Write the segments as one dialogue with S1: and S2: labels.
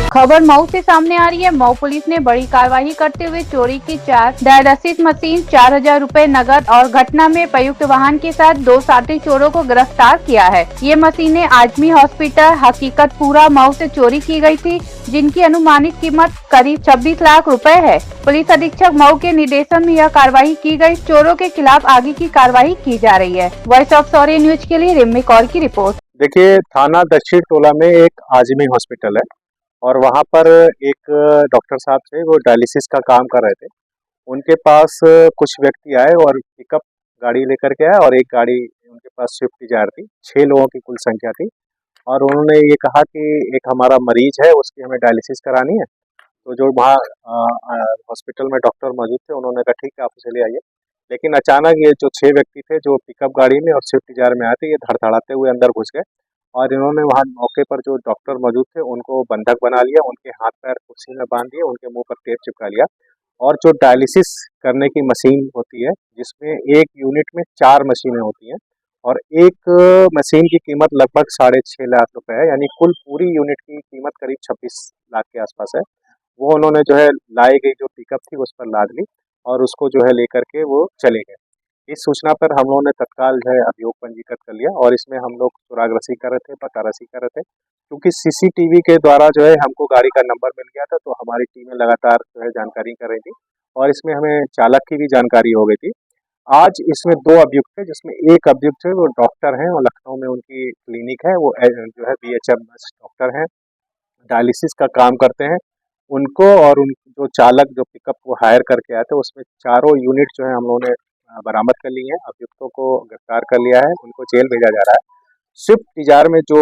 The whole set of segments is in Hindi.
S1: खबर मऊ से सामने आ रही है। मऊ पुलिस ने बड़ी कार्रवाई करते हुए चोरी की 4 डायलिसिस मशीन, 4,000 रुपए नकद और घटना में प्रयुक्त वाहन के साथ 2 साथी चोरों को गिरफ्तार किया है। ये मशीनें आजमी हॉस्पिटल हकीकतपुरा मऊ से चोरी की गई थी, जिनकी अनुमानित कीमत करीब 26 लाख रुपए है। पुलिस अधीक्षक मऊ के निर्देशन में यह कार्रवाई की गई। चोरों के खिलाफ आगे की कार्रवाई की जा रही है। वॉइस ऑफ सौर्य न्यूज के लिए रिम्मी कौर की रिपोर्ट।
S2: देखिए, थाना दक्षिण टोला में एक आजमी हॉस्पिटल है और वहाँ पर एक डॉक्टर साहब थे, वो डायलिसिस का काम कर रहे थे। उनके पास कुछ व्यक्ति आए और पिकअप गाड़ी लेकर के आए और एक गाड़ी उनके पास स्विफ्ट डिजायर थी। 6 लोगों की कुल संख्या थी और उन्होंने ये कहा कि एक हमारा मरीज है, उसकी हमें डायलिसिस करानी है। तो जो वहाँ हॉस्पिटल में डॉक्टर मौजूद थे, उन्होंने कहा ठीक है, आप उसे ले आइए। लेकिन अचानक ये जो 6 व्यक्ति थे जो पिकअप गाड़ी में और स्विफ्ट डिजायर में आए थे, ये धड़धड़ाते हुए अंदर घुस गए और इन्होंने वहाँ मौके पर जो डॉक्टर मौजूद थे उनको बंधक बना लिया, उनके हाथ पैर कुर्सी में बांध दिए, उनके मुंह पर टेप चिपका लिया। और जो डायलिसिस करने की मशीन होती है, जिसमें एक यूनिट में 4 मशीनें होती हैं और एक मशीन की कीमत लगभग 6.5 लाख रुपए है, यानी कुल पूरी यूनिट की कीमत करीब 26 लाख के आसपास है। वो उन्होंने जो है लाई गई जो पिकअप थी उस पर लाद ली और उसको जो है लेकर के वो चले गए। इस सूचना पर हम लोगों ने तत्काल जो है अभियोग पंजीकृत कर लिया और इसमें हम लोग सुरागरसी कर रहे थे, पतारसी कर रहे थे, क्योंकि सीसीटीवी के द्वारा जो है हमको गाड़ी का नंबर मिल गया था, तो हमारी टीमें लगातार जो है जानकारी कर रही थी और इसमें हमें चालक की भी जानकारी हो गई थी। आज इसमें 2 अभियुक्त थे, जिसमें एक अभियुक्त है वो डॉक्टर हैं और लखनऊ में उनकी क्लिनिक है, वो जो है BHMS डॉक्टर हैं, डायलिसिस का काम करते हैं। उनको और उन जो चालक जो पिकअप को हायर करके आए थे, उसमें चारों यूनिट जो है हम लोगों ने बरामद कर ली है। अभियुक्तों को गिरफ्तार कर लिया है, उनको जेल भेजा जा रहा है। स्विफ्ट डिजायर में जो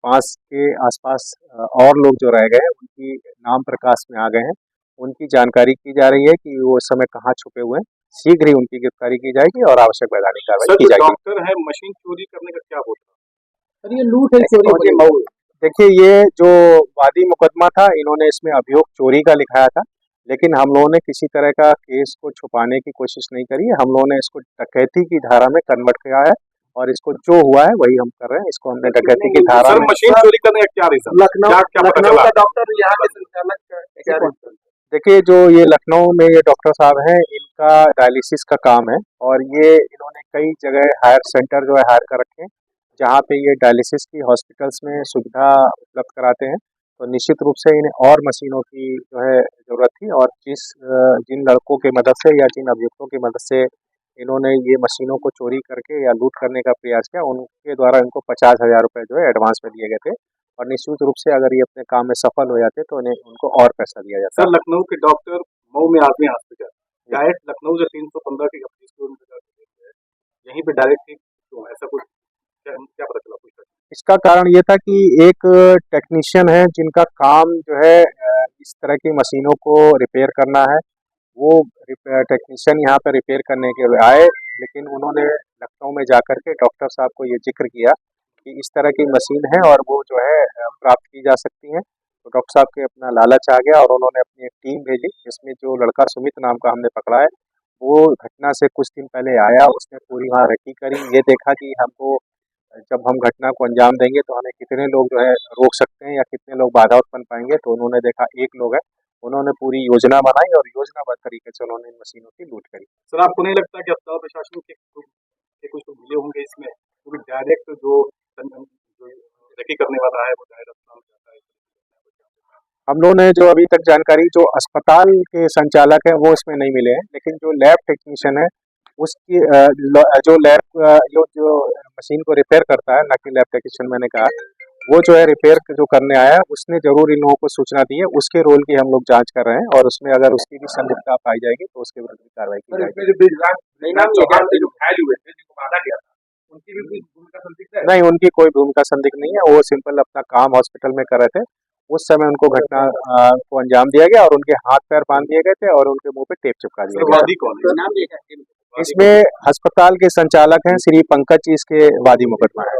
S2: 5 के आसपास और लोग जो रह गए हैं, उनकी नाम प्रकाश में आ गए हैं। उनकी जानकारी की जा रही है कि वो इस समय कहाँ छुपे हुए हैं। शीघ्र ही उनकी गिरफ्तारी की जाएगी और आवश्यक वैधानिक कार्रवाई की जाएगी।
S3: डॉक्टर है, मशीन चोरी करने का क्या होता है? सर, ये लूट है, चोरी है।
S2: देखिए, ये जो वादी मुकदमा था, इन्होंने इसमें अभियोग चोरी का लिखाया था, लेकिन हम लोगों ने किसी तरह का केस को छुपाने की कोशिश नहीं करी है। हम लोगों ने इसको डकैती की धारा में कन्वर्ट किया है और इसको जो हुआ है वही हम कर रहे हैं। इसको हमने डकैती की धारा में।
S3: मशीन चोरी करने का क्या रीजन? लखनऊ का डॉक्टर, यहाँ के संचालक।
S2: देखिए, जो ये लखनऊ में ये डॉक्टर साहब हैं, इनका डायलिसिस का काम है और ये इन्होंने कई जगह हायर सेंटर जो है हायर कर रखे हैं, जहाँ पे ये डायलिसिस की हॉस्पिटल्स में सुविधा उपलब्ध कराते हैं। तो निश्चित रूप से इन्हें और मशीनों की जो है ज़रूरत थी और जिन लड़कों की मदद से या जिन अभियुक्तों की मदद से इन्होंने ये मशीनों को चोरी करके या लूट करने का प्रयास किया, उनके द्वारा इनको 50,000 रुपये जो है एडवांस में दिए गए थे और निश्चित रूप से अगर ये अपने काम में सफल हो जाते तो इन्हें उनको और पैसा दिया जाता।
S3: सर, लखनऊ के डॉक्टर मऊ में आजमी हॉस्पिटल डायरेक्ट लखनऊ से 315 की 30 किलोमीटर यहीं पे डायरेक्ट क्यों, ऐसा कुछ क्या पता चला? कुछ
S2: इसका कारण ये था कि एक टेक्नीशियन है जिनका काम जो है इस तरह की मशीनों को रिपेयर करना है। वो टेक्नीशियन यहाँ पर रिपेयर करने के लिए आए, लेकिन उन्होंने लखनऊ में जाकर के डॉक्टर साहब को ये जिक्र किया कि इस तरह की मशीन है और वो जो है प्राप्त की जा सकती है। तो डॉक्टर साहब के अपना लालच आ गया और उन्होंने अपनी एक टीम भेजी, जिसमें जो लड़का सुमित नाम का हमने पकड़ा है, वो घटना से कुछ दिन पहले आया। उसने पूरी वहाँ रेकी करी, ये देखा कि हमको जब हम घटना को अंजाम देंगे तो हमें कितने लोग जो है रोक सकते हैं या कितने लोग बाधा उत्पन्न पाएंगे। तो उन्होंने देखा एक लोग है, उन्होंने पूरी योजना बनाई और योजनाबद्ध तरीके से उन्होंने इन मशीनों की लूट करी।
S3: सर, आपको नहीं लगता कि अस्पताल प्रशासन के कुछ तो मिले होंगे इसमें, क्योंकि डायरेक्ट जो रेकी करने वाला है वो डायरेक्ट अस्पताल जाता है?
S2: हम लोगों ने जो अभी तक जानकारी, जो अस्पताल के संचालक हैं वो इसमें नहीं मिले हैं, लेकिन जो लैब टेक्नीशियन है उसकी जो लैब जो मशीन को रिपेयर करता है, ना कि लैब टेक्नीशियन मैंने कहा, वो जो है रिपेयर जो करने आया है, उसने जरूर इन लोगों को सूचना दी है। उसके रोल की हम लोग जांच कर रहे हैं और उसमें अगर उसकी भी संलिप्तता पाई जाएगी तो उसके विरुद्ध कार्रवाई की जाएगी। नहीं, उनकी कोई भूमिका संदिग्ध नहीं है। वो सिंपल अपना काम हॉस्पिटल में कर रहे थे। उस समय उनको घटना को अंजाम दिया गया और उनके हाथ पैर बांध दिए गए थे और उनके मुंह पे टेप चिपका दिया गया। इसमें अस्पताल के संचालक हैं श्री पंकज जी, इसके वादी मुकदमा है।